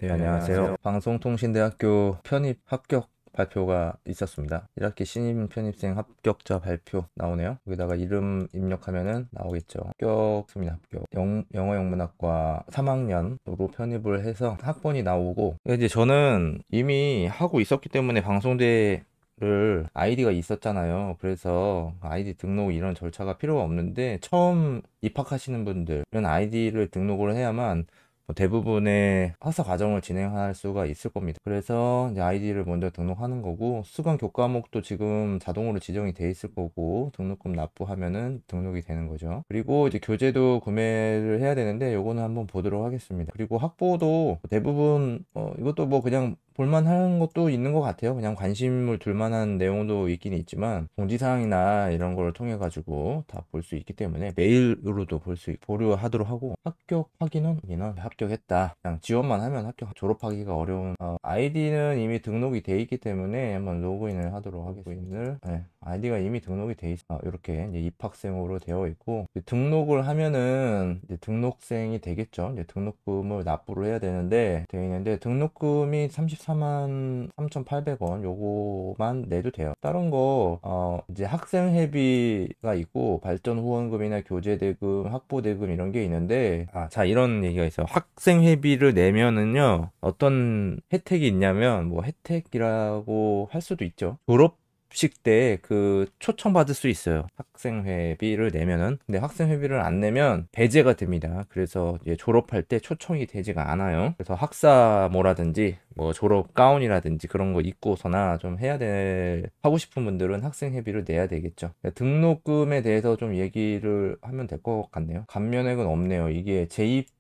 네, 안녕하세요. 방송통신대학교 편입 합격 발표가 있었습니다. 1학기 신입 편입생 합격자 발표 나오네요. 여기다가 이름 입력하면은 나오겠죠. 합격입니다. 합격. 영어 영문학과 3학년으로 편입을 해서 학번이 나오고, 이제 저는 이미 하고 있었기 때문에 방송대 를 아이디가 있었잖아요. 그래서 아이디 등록 이런 절차가 필요가 없는데, 처음 입학하시는 분들은 아이디를 등록을 해야만 대부분의 학사 과정을 진행할 수가 있을 겁니다. 그래서 이제 아이디를 먼저 등록하는 거고, 수강 교과목도 지금 자동으로 지정이 돼 있을 거고, 등록금 납부하면은 등록이 되는 거죠. 그리고 이제 교재도 구매를 해야 되는데, 요거는 한번 보도록 하겠습니다. 그리고 학보도 대부분 이것도 뭐 그냥 볼만한 것도 있는 것 같아요. 그냥 관심을 둘 만한 내용도 있긴 있지만, 공지사항이나 이런 걸 통해 가지고 다 볼 수 있기 때문에 메일로도 보류하도록 하고, 합격 확인은 여기는 합격했다, 그냥 지원만 하면 합격. 졸업하기가 어려운 아이디는 이미 등록이 돼 있기 때문에 한번 로그인을 하도록 하겠습니다. 네, 아이디가 이미 등록이 돼 있어. 이렇게 이제 입학생으로 되어 있고, 등록을 하면은 이제 등록생이 되겠죠. 이제 등록금을 납부를 해야 되는데 되어 있는데, 등록금이 34만 3,800원 요거만 내도 돼요. 다른 거 이제 학생회비가 있고, 발전 후원금이나 교재대금, 학부대금 이런 게 있는데, 자, 이런 얘기가 있어요. 학생회비를 내면은요, 어떤 혜택이 있냐면, 뭐 혜택이라고 할 수도 있죠. 졸업식 때 그 초청받을 수 있어요. 학생회비를 내면은. 근데 학생회비를 안 내면 배제가 됩니다. 그래서 이제 졸업할 때 초청이 되지가 않아요. 그래서 학사모라든지 뭐 졸업 가운이라든지 그런 거 입고서나 좀 하고 싶은 분들은 학생회비를 내야 되겠죠. 등록금에 대해서 좀 얘기를 하면 될 것 같네요. 감면액은 없네요. 이게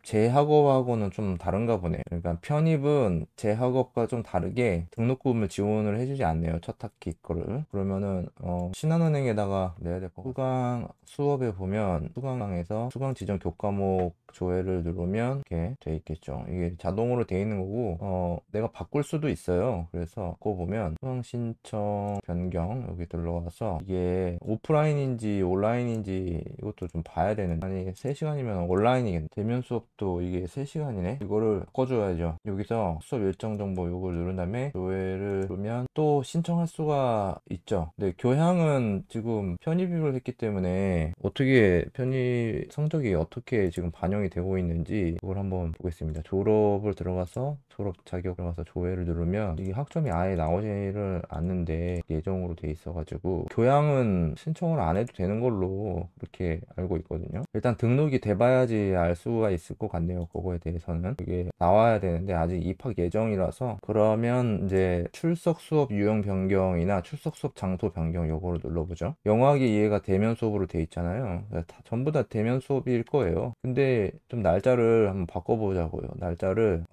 재학업하고는 좀 다른가 보네요. 그러니까 편입은 재학업과 좀 다르게 등록금을 지원을 해주지 않네요. 첫 학기 거를. 그러면은 신한은행에다가 내야 될 거. 수강 수업에 보면 수강에서 수강 지정 교과목 조회를 누르면 이렇게 돼 있겠죠. 이게 자동으로 돼 있는 거고, 내가 바꿀 수도 있어요. 그래서 그거 보면 수강 신청 변경 여기 들러가서 이게 오프라인인지 온라인인지 이것도 좀 봐야 되는. 아니 3시간이면 온라인이겠네. 대면 수업도 이게 3시간이네. 이거를 바꿔줘야죠. 여기서 수업 일정 정보 요걸 누른 다음에 조회를 누르면 또 신청할 수가 있죠. 근데 교양은 지금 편입을 했기 때문에 어떻게 편입 성적이 어떻게 지금 반영이 되고 있는지 이걸 한번 보겠습니다. 졸업을 들어가서 졸업 자격 들어가서 조회를 누르면 이게 학점이 아예 나오지를 않는데 예정으로 돼 있어가지고, 교양은 신청을 안 해도 되는 걸로 그렇게 알고 있거든요. 일단 등록이 돼봐야지 알 수가 있을 것 같네요. 그거에 대해서는 이게 나와야 되는데 아직 입학 예정이라서. 그러면 이제 출석 수업 유형 변경이나 출석 수업 장소 변경 요거를 눌러보죠. 영어학이 이해가 대면 수업으로 돼 있잖아요. 전부 다 대면 수업일 거예요. 근데 좀 날짜를 한번 바꿔보자고요. 날짜를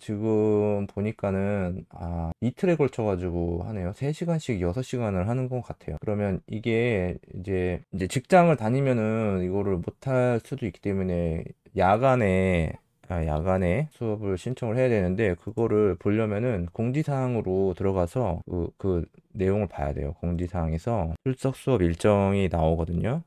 지금 보니까는 이틀에 걸쳐 가지고 하네요. 3시간씩 6시간을 하는 것 같아요. 그러면 이게 이제 직장을 다니면은 이거를 못할 수도 있기 때문에 야간에 수업을 신청을 해야 되는데, 그거를 보려면은 공지사항으로 들어가서 그 내용을 봐야 돼요. 공지사항에서 출석 수업 일정이 나오거든요.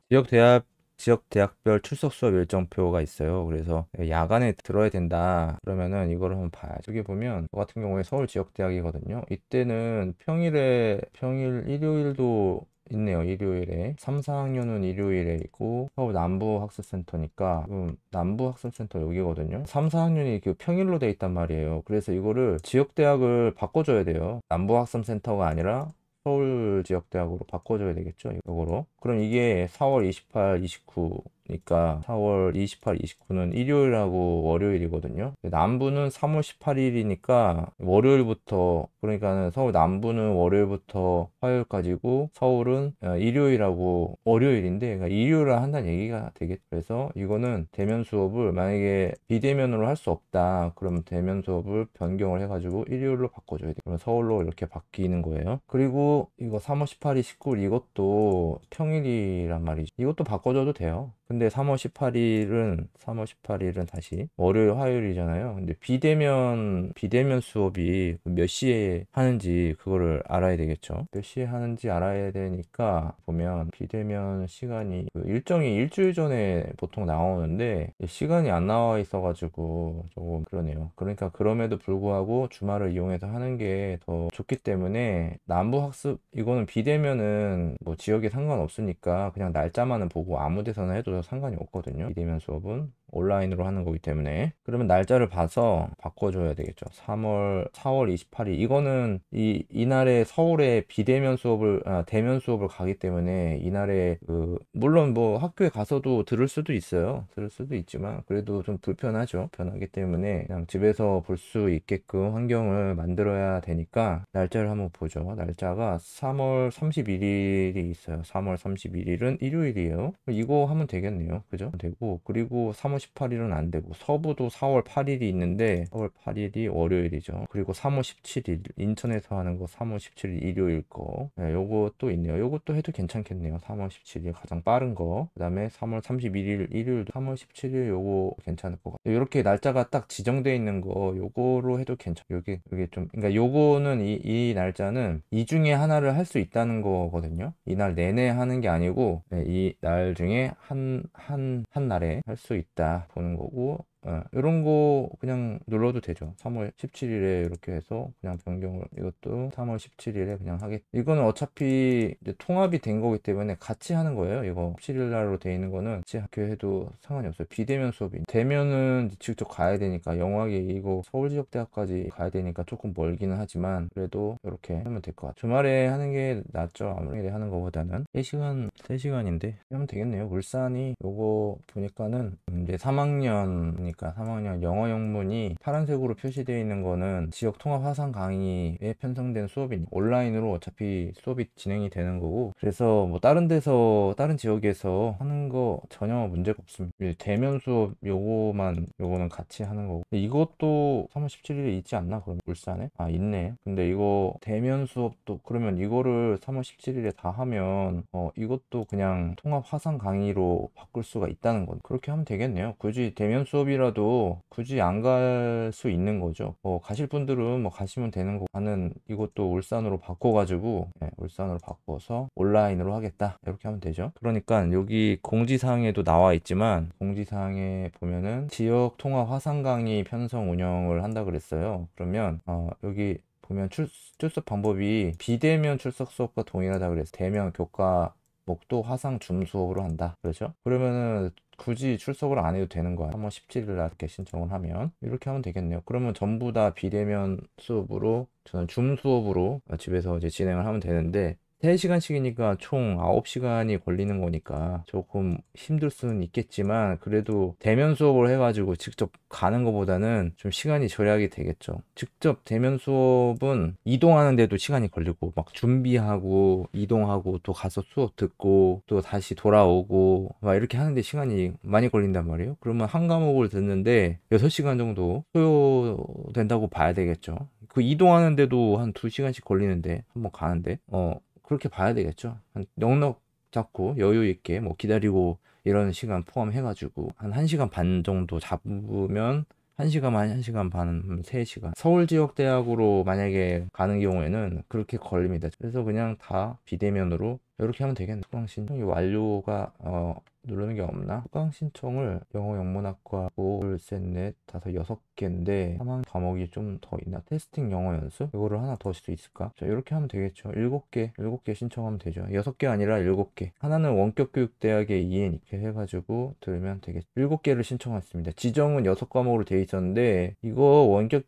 지역 대학별 출석 수업 일정표가 있어요. 그래서 야간에 들어야 된다 그러면은 이거를 한번 봐야죠. 여기 보면 저 같은 경우에 서울 지역 대학이거든요. 이때는 평일 일요일도 있네요. 일요일에 3, 4학년은 일요일에 있고, 서울 남부학습센터니까 남부학습센터 여기거든요. 3, 4학년이 그 평일로 돼 있단 말이에요. 그래서 이거를 지역대학을 바꿔줘야 돼요. 남부학습센터가 아니라 서울 지역대학으로 바꿔줘야 되겠죠. 이거로. 그럼 이게 4월 28, 29니까 4월 28, 29는 일요일하고 월요일이거든요. 남부는 3월 18일이니까 월요일부터, 그러니까는 서울 남부는 월요일부터 화요일까지고, 서울은 일요일하고 월요일인데, 그러니까 일요일을 한다는 얘기가 되겠죠. 그래서 이거는 대면 수업을 만약에 비대면으로 할 수 없다 그러면 대면 수업을 변경을 해가지고 일요일로 바꿔줘야 돼요. 그럼 서울로 이렇게 바뀌는 거예요. 그리고 이거 3월 18일 19일 이것도 평일이란 말이죠. 이것도 바꿔줘도 돼요. 근데 3월 18일은 다시 월요일 화요일이잖아요. 근데 비대면 수업이 몇 시에 하는지 그거를 알아야 되겠죠. 몇 시에 하는지 알아야 되니까 보면 비대면 시간이 그 일정이 일주일 전에 보통 나오는데 시간이 안 나와 있어가지고 조금 그러네요. 그러니까 그럼에도 불구하고 주말을 이용해서 하는 게 더 좋기 때문에 남부 학습 이거는 비대면은 뭐 지역에 상관없으니까 그냥 날짜만은 보고 아무 데서나 해도 상관이 없거든요. 비대면 수업은 온라인으로 하는 거기 때문에 그러면 날짜를 봐서 바꿔줘야 되겠죠. 4월 28일 이거는 이날에 서울에 대면 수업을 가기 때문에 이날에 물론 뭐 학교에 가서도 들을 수도 있어요. 들을 수도 있지만 그래도 좀 불편하죠. 변하기 때문에 그냥 집에서 볼 수 있게끔 환경을 만들어야 되니까 날짜를 한번 보죠. 날짜가 3월 31일이 있어요. 3월 31일은 일요일이에요. 이거 하면 되겠네요. 그죠? 되고 그리고 3월 18일은 안 되고 서부도 4월 8일이 있는데 4월 8일이 월요일이죠. 그리고 3월 17일 인천에서 하는 거 3월 17일 일요일 거 요것도 있네요. 요것도 해도 괜찮겠네요. 3월 17일 가장 빠른 거. 그 다음에 3월 31일 일요일도 3월 17일 요거 괜찮을 것 같아요. 이렇게 날짜가 딱 지정되어 있는 거 요거로 해도 괜찮아요. 요게 좀 그러니까 요거는 이 날짜는 이 중에 하나를 할 수 있다는 거거든요. 이날 내내 하는 게 아니고 이 날 중에 한 날에 할 수 있다 보는 거고 이런 거 그냥 눌러도 되죠. 3월 17일에 이렇게 해서 그냥 변경을 이것도 3월 17일에 그냥 하겠 이거는 어차피 이제 통합이 된 거기 때문에 같이 하는 거예요. 이거 17일 날로 돼 있는 거는 같이 학교해도 상관이 없어요. 비대면 수업이 대면은 직접 가야 되니까 영화계 이거 서울지역대학까지 가야 되니까 조금 멀기는 하지만 그래도 이렇게 하면 될 것 같아요. 주말에 하는 게 낫죠. 아무리 하는 거보다는 3시간인데 하면 되겠네요. 울산이 요거 보니까는 이제 3학년이니까 3학년 영어 영문이 파란색으로 표시되어 있는 거는 지역 통합 화상 강의에 편성된 수업이니 온라인으로 어차피 수업이 진행이 되는 거고 그래서 뭐 다른 지역에서 하는 거 전혀 문제가 없습니다. 대면 수업 요거는 같이 하는 거고 이것도 3월 17일에 있지 않나? 그럼 울산에? 아 있네. 근데 이거 대면 수업도 그러면 이거를 3월 17일에 다 하면 이것도 그냥 통합 화상 강의로 바꿀 수가 있다는 건 그렇게 하면 되겠네요. 굳이 대면 수업이라도 굳이 안 갈 수 있는 거죠. 가실 분들은 뭐 가시면 되는 거. 나는 이것도 울산으로 바꿔가지고 울산으로 바꿔서 온라인으로 하겠다 이렇게 하면 되죠. 그러니까 여기 공지사항에도 나와 있지만 공지사항에 보면은 지역 통합 화상 강의 편성 운영을 한다 그랬어요. 그러면 여기 보면 출석 방법이 비대면 출석 수업과 동일하다 그래서 대면 교과 목도 화상 줌 수업으로 한다. 그렇죠? 그러면은 굳이 출석을 안 해도 되는 거야. 3월 17일 날 이렇게 신청을 하면 이렇게 하면 되겠네요. 그러면 전부 다 비대면 수업으로 저는 줌 수업으로 집에서 이제 진행을 하면 되는데 3시간씩이니까 총 9시간이 걸리는 거니까 조금 힘들 수는 있겠지만 그래도 대면 수업을 해가지고 직접 가는 것보다는 좀 시간이 절약이 되겠죠. 직접 대면 수업은 이동하는데도 시간이 걸리고 막 준비하고 이동하고 또 가서 수업 듣고 또 다시 돌아오고 막 이렇게 하는데 시간이 많이 걸린단 말이에요. 그러면 한 과목을 듣는데 6시간 정도 소요된다고 봐야 되겠죠. 그 이동하는데도 한 2시간씩 걸리는데 한번 가는데 그렇게 봐야 되겠죠. 한 넉넉 잡고 여유 있게 뭐 기다리고 이런 시간 포함해가지고 한 1시간 반 정도 잡으면 1시간 반, 3시간. 서울 지역 대학으로 만약에 가는 경우에는 그렇게 걸립니다. 그래서 그냥 다 비대면으로 이렇게 하면 되겠네. 수강 신청이 완료가 누르는 게 없나? 수강 신청을 영어 영문학과 5, 둘, 셋, 넷, 다섯, 6개인데 3학 과목이 좀 더 있나? 테스팅 영어 연습? 이거를 하나 더 할 수 있을까? 자, 이렇게 하면 되겠죠. 7개 신청하면 되죠. 6개 아니라 7개. 하나는 원격교육대학의 EN 이렇게 해가지고 들으면 되겠죠. 7개를 신청했습니다. 지정은 6과목으로 돼 있었는데 이거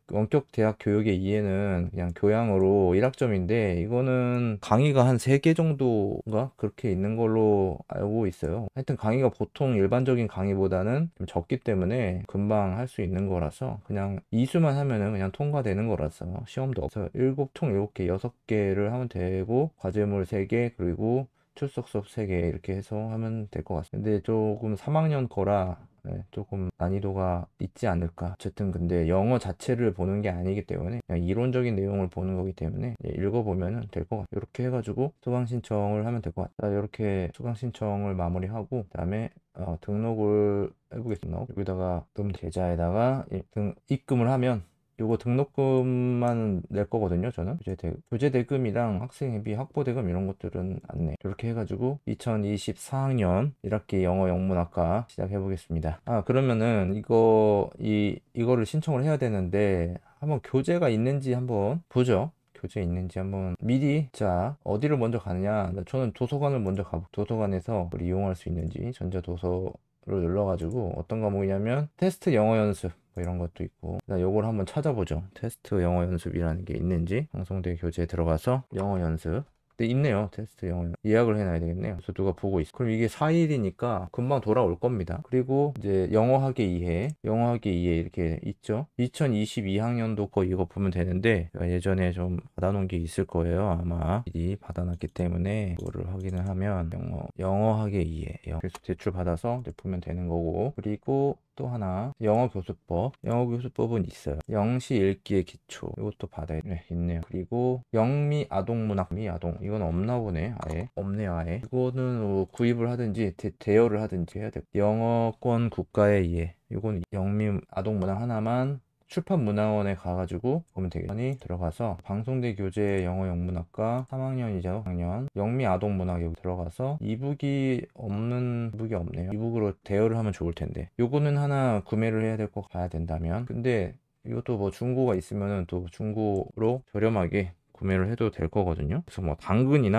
원격 대학 교육의 EN은 그냥 교양으로 1학점인데 이거는 강의가 한 3개 정도가 그렇게 있는 걸로 알고 있어요. 하여튼 강의가 보통 일반적인 강의보다는 좀 적기 때문에 금방 할 수 있는 거라서 그냥 이수만 하면은 그냥 통과되는 거라서 시험도 없어요. 총 7개, 6개를 하면 되고 과제물 3개 그리고 출석 수업 3개 이렇게 해서 하면 될 것 같습니다. 근데 조금 3학년 거라 조금 난이도가 있지 않을까. 어쨌든 근데 영어 자체를 보는 게 아니기 때문에 그냥 이론적인 내용을 보는 거기 때문에 읽어보면 될 것 같아요. 이렇게 해가지고 수강 신청을 하면 될 것 같아요. 이렇게 수강 신청을 마무리하고 그 다음에 등록을 해보겠습니다. 여기다가 계좌에다가 입금을 하면 요거 등록금만 낼 거거든요. 저는 교재 대금이랑 학생회비, 학부대금 이런 것들은 안 내. 이렇게 해가지고 2024학년 1학기 영어 영문학과 시작해 보겠습니다. 그러면은 이거를 신청을 해야 되는데 한번 교재가 있는지 한번 보죠. 교재 있는지 한번 미리. 자, 어디를 먼저 가느냐. 저는 도서관을 먼저 가고 도서관에서 그걸 이용할 수 있는지 전자도서를 눌러가지고 어떤 과목이냐면 테스트 영어 연습 뭐 이런 것도 있고, 요걸 한번 찾아보죠. 테스트 영어 연습이라는 게 있는지 방송대 교재에 들어가서 영어 연습. 네, 있네요. 테스트 영어 예약을 해놔야 되겠네요. 그래서 누가 보고 있어. 그럼 이게 4일이니까 금방 돌아올 겁니다. 그리고 이제 영어학의 이해 이렇게 있죠. 2022학년도 거 이거 보면 되는데 예전에 좀 받아놓은 게 있을 거예요. 아마 미리 받아놨기 때문에 그거를 확인을 하면 영어학의 이해 그래서 대출 받아서 이제 보면 되는 거고. 그리고 또 하나 영어교수법은 있어요. 영시 읽기의 기초 이것도 받아야 있네요. 그리고 영미 아동문학 이건 없나 보네. 아예 없네요. 아예 이거는 뭐 구입을 하든지 대여를 하든지 해야 돼. 영어권 국가의 이해 이건 영미 아동문학 하나만 출판문화원에 가가지고 보면 되겠니. 들어가서 방송대 교재 영어 영문학과 3학년이죠. 3학년 영미 아동문학 여기 들어가서 이북이 없네요. 이북으로 대여를 하면 좋을 텐데 요거는 하나 구매를 해야 될 거 가야 된다면. 근데 이것도 뭐 중고가 있으면은 또 중고로 저렴하게 구매를 해도 될 거거든요. 그래서 뭐 당근에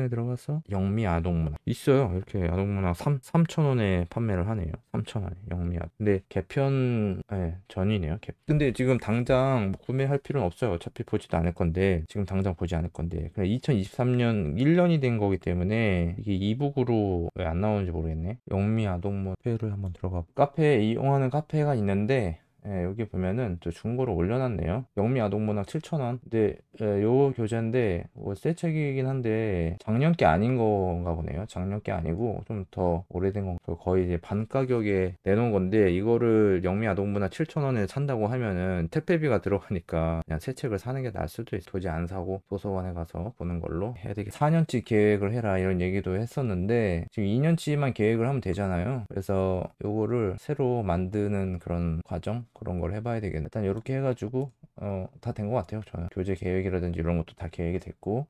들어가서 영미 아동문학 있어요. 이렇게 아동문학 3,000원에 판매를 하네요. 3,000원에 영미 아동. 근데 개편 전이네요. 근데 지금 당장 뭐 구매할 필요는 없어요. 어차피 보지도 않을 건데 지금 당장 보지 않을 건데 그냥 2023년 1년이 된 거기 때문에 이게 이북으로 왜 안 나오는지 모르겠네. 영미 아동문학 카페를 한번 들어가. 카페 이용하는 카페가 있는데 여기 보면은 또 중고로 올려놨네요. 영미 아동문학 7,000원. 근데 요 교재인데 새 책이긴 한데 작년 게 아닌 건가 보네요. 작년 게 아니고 좀 더 오래된 건 거의 이제 반 가격에 내놓은 건데 이거를 영미 아동문학 7,000원에 산다고 하면은 택배비가 들어가니까 그냥 새 책을 사는 게 나을 수도 있어. 도저히 안 사고 도서관에 가서 보는 걸로 해야 되겠다. 4년치 계획을 해라 이런 얘기도 했었는데 지금 2년치만 계획을 하면 되잖아요. 그래서 요거를 새로 만드는 그런 과정 그런 걸 해봐야 되겠네. 일단 이렇게 해가지고 다 된 것 같아요. 저는 교재 계획이라든지 이런 것도 다 계획이 됐고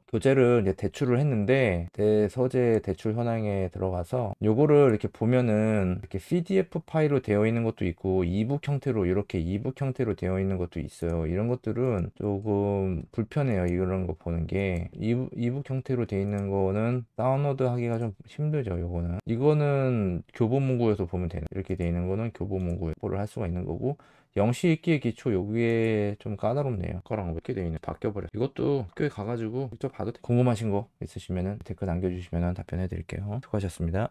교재를 이제 대출을 했는데 대서재 대출 현황에 들어가서 요거를 이렇게 보면은 이렇게 PDF 파일로 되어 있는 것도 있고 이북 형태로 이렇게 이북 형태로 되어 있는 것도 있어요. 이런 것들은 조금 불편해요. 이런 거 보는 게 이북 형태로 되어 있는 거는 다운로드 하기가 좀 힘들죠. 이거는 교보문고에서 보면 되는 이렇게 되어 있는 거는 교보문고에 를 할 수가 있는 거고. 영시 읽기의 기초 여기에 좀 까다롭네요. 거랑 이렇게 되어 있는 바뀌어버려. 이것도 학교에 가가지고 직접 봐도 돼. 궁금하신 거 있으시면은 댓글 남겨주시면 답변해 드릴게요. 수고하셨습니다.